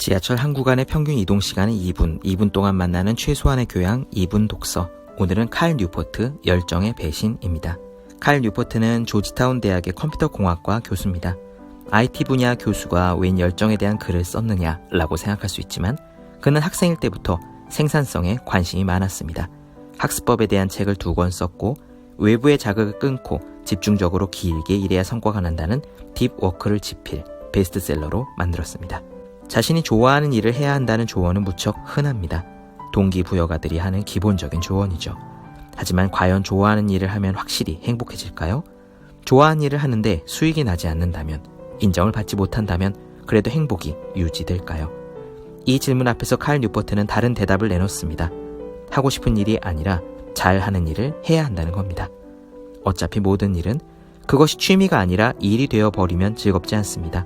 지하철 한 구간의 평균 이동 시간은 2분 동안 만나는 최소한의 교양 2분 독서. 오늘은 칼 뉴포트 열정의 배신입니다. 칼 뉴포트는 조지타운 대학의 컴퓨터공학과 교수입니다. IT 분야 교수가 웬 열정에 대한 글을 썼느냐라고 생각할 수 있지만 그는 학생일 때부터 생산성에 관심이 많았습니다. 학습법에 대한 책을 2권 썼고 외부의 자극을 끊고 집중적으로 길게 일해야 성과가 난다는 딥워크를 지필 베스트셀러로 만들었습니다. 자신이 좋아하는 일을 해야 한다는 조언은 무척 흔합니다. 동기부여가들이 하는 기본적인 조언이죠. 하지만 과연 좋아하는 일을 하면 확실히 행복해질까요? 좋아하는 일을 하는데 수익이 나지 않는다면, 인정을 받지 못한다면 그래도 행복이 유지될까요? 이 질문 앞에서 칼 뉴포트는 다른 대답을 내놓습니다. 하고 싶은 일이 아니라 잘하는 일을 해야 한다는 겁니다. 어차피 모든 일은 그것이 취미가 아니라 일이 되어버리면 즐겁지 않습니다.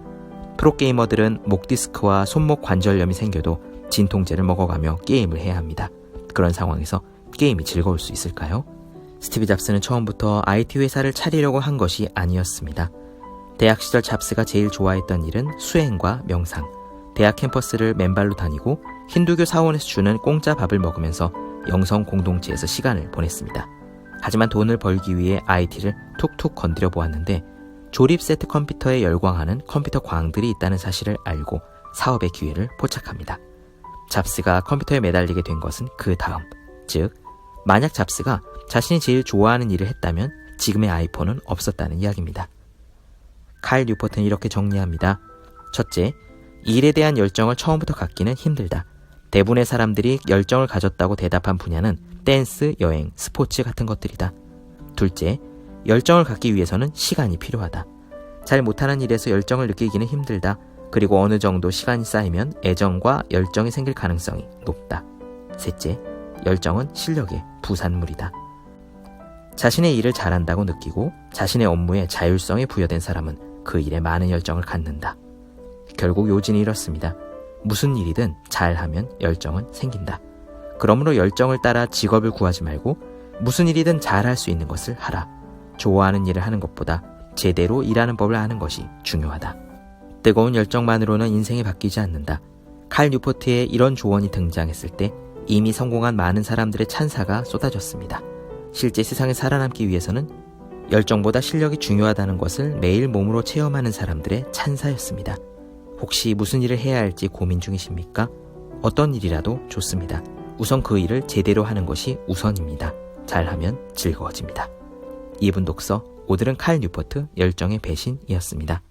프로게이머들은 목 디스크와 손목 관절염이 생겨도 진통제를 먹어가며 게임을 해야 합니다. 그런 상황에서 게임이 즐거울 수 있을까요? 스티브 잡스는 처음부터 IT 회사를 차리려고 한 것이 아니었습니다. 대학 시절 잡스가 제일 좋아했던 일은 수행과 명상, 대학 캠퍼스를 맨발로 다니고 힌두교 사원에서 주는 공짜 밥을 먹으면서 영성 공동체에서 시간을 보냈습니다. 하지만 돈을 벌기 위해 IT를 툭툭 건드려 보았는데 조립 세트 컴퓨터에 열광하는 컴퓨터 광들이 있다는 사실을 알고 사업의 기회를 포착합니다. 잡스가 컴퓨터에 매달리게 된 것은 그 다음, 즉 만약 잡스가 자신이 제일 좋아하는 일을 했다면 지금의 아이폰은 없었다는 이야기입니다. 칼 뉴포트는 이렇게 정리합니다. 첫째, 일에 대한 열정을 처음부터 갖기는 힘들다. 대부분의 사람들이 열정을 가졌다고 대답한 분야는 댄스, 여행, 스포츠 같은 것들이다. 둘째, 열정을 갖기 위해서는 시간이 필요하다. 잘 못하는 일에서 열정을 느끼기는 힘들다. 그리고 어느 정도 시간이 쌓이면 애정과 열정이 생길 가능성이 높다. 셋째, 열정은 실력의 부산물이다. 자신의 일을 잘한다고 느끼고 자신의 업무에 자율성이 부여된 사람은 그 일에 많은 열정을 갖는다. 결국 요지는 이렇습니다. 무슨 일이든 잘하면 열정은 생긴다. 그러므로 열정을 따라 직업을 구하지 말고 무슨 일이든 잘할 수 있는 것을 하라. 좋아하는 일을 하는 것보다 제대로 일하는 법을 아는 것이 중요하다. 뜨거운 열정만으로는 인생이 바뀌지 않는다. 칼 뉴포트의 이런 조언이 등장했을 때 이미 성공한 많은 사람들의 찬사가 쏟아졌습니다. 실제 세상에 살아남기 위해서는 열정보다 실력이 중요하다는 것을 매일 몸으로 체험하는 사람들의 찬사였습니다. 혹시 무슨 일을 해야 할지 고민 중이십니까? 어떤 일이라도 좋습니다. 우선 그 일을 제대로 하는 것이 우선입니다. 잘하면 즐거워집니다. 2분 독서, 오늘은 칼 뉴포트 열정의 배신이었습니다.